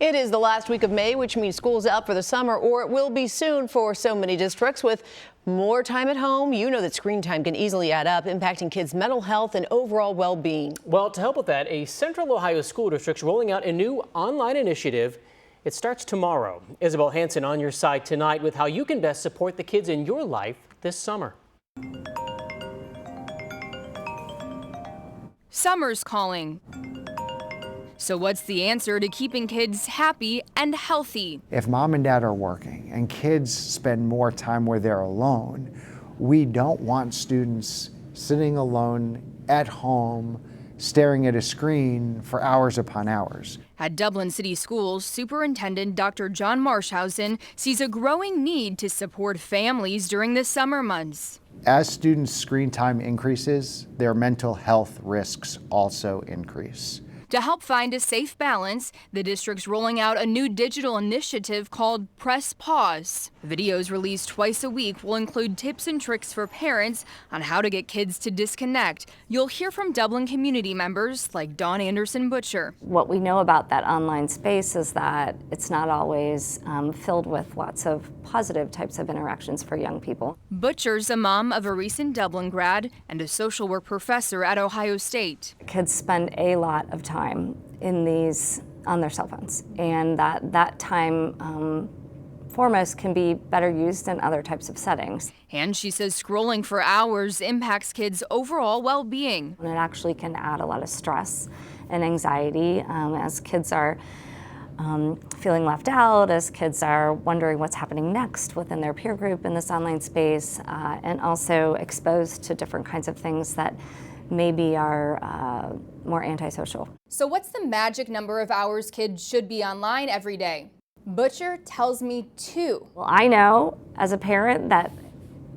It is the last week of May, which means school's out for the summer, or it will be soon for so many districts. With more time at home, you know that screen time can easily add up, impacting kids' mental health and overall well-being. Well, to help with that, a Central Ohio school district's rolling out a new online initiative. It starts tomorrow. Isabel Hansen on your side tonight with how you can best support the kids in your life this summer. Summer's calling. So what's the answer to keeping kids happy and healthy? If mom and dad are working and kids spend more time where they're alone, we don't want students sitting alone at home, staring at a screen for hours upon hours. At Dublin City Schools, Superintendent Dr. John Marshausen sees a growing need to support families during the summer months. As students' screen time increases, their mental health risks also increase. To help find a safe balance, the district's rolling out a new digital initiative called Press Pause. Videos released twice a week will include tips and tricks for parents on how to get kids to disconnect. You'll hear from Dublin community members like Dawn Anderson-Butcher. What we know about that online space is that it's not always filled with lots of positive types of interactions for young people. Butcher's a mom of a recent Dublin grad and a social work professor at Ohio State. Kids spend a lot of time on their cell phones, and that time foremost can be better used in other types of settings. And she says scrolling for hours impacts kids' overall well-being. And it actually can add a lot of stress and anxiety as kids are feeling left out, as kids are wondering what's happening next within their peer group in this online space, and also exposed to different kinds of things that maybe are more antisocial. So what's the magic number of hours kids should be online every day? Butcher tells me 2. Well, I know as a parent that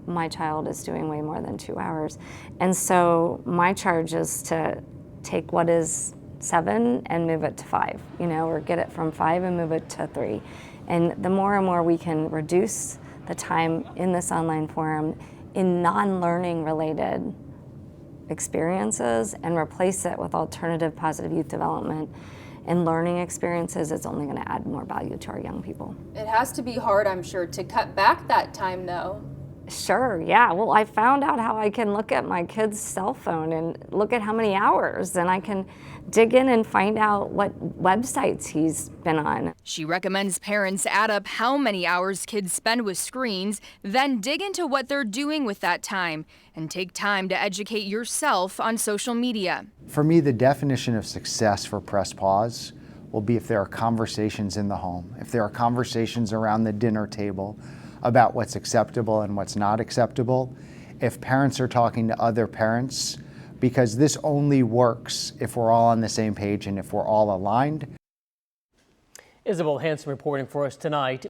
my child is doing way more than 2 hours. And so my charge is to take what is 7 and move it to 5, or get it from 5 and move it to 3. And the more and more we can reduce the time in this online forum in non-learning related experiences and replace it with alternative positive youth development and learning experiences, it's only going to add more value to our young people. It has to be hard, I'm sure, to cut back that time though. Sure, yeah. Well, I found out how I can look at my kid's cell phone and look at how many hours, and I can dig in and find out what websites he's been on. She recommends parents add up how many hours kids spend with screens, then dig into what they're doing with that time, and take time to educate yourself on social media. For me, the definition of success for Press Pause will be if there are conversations in the home, if there are conversations around the dinner table about what's acceptable and what's not acceptable, if parents are talking to other parents, because this only works if we're all on the same page and if we're all aligned. Isabel Hansen reporting for us tonight.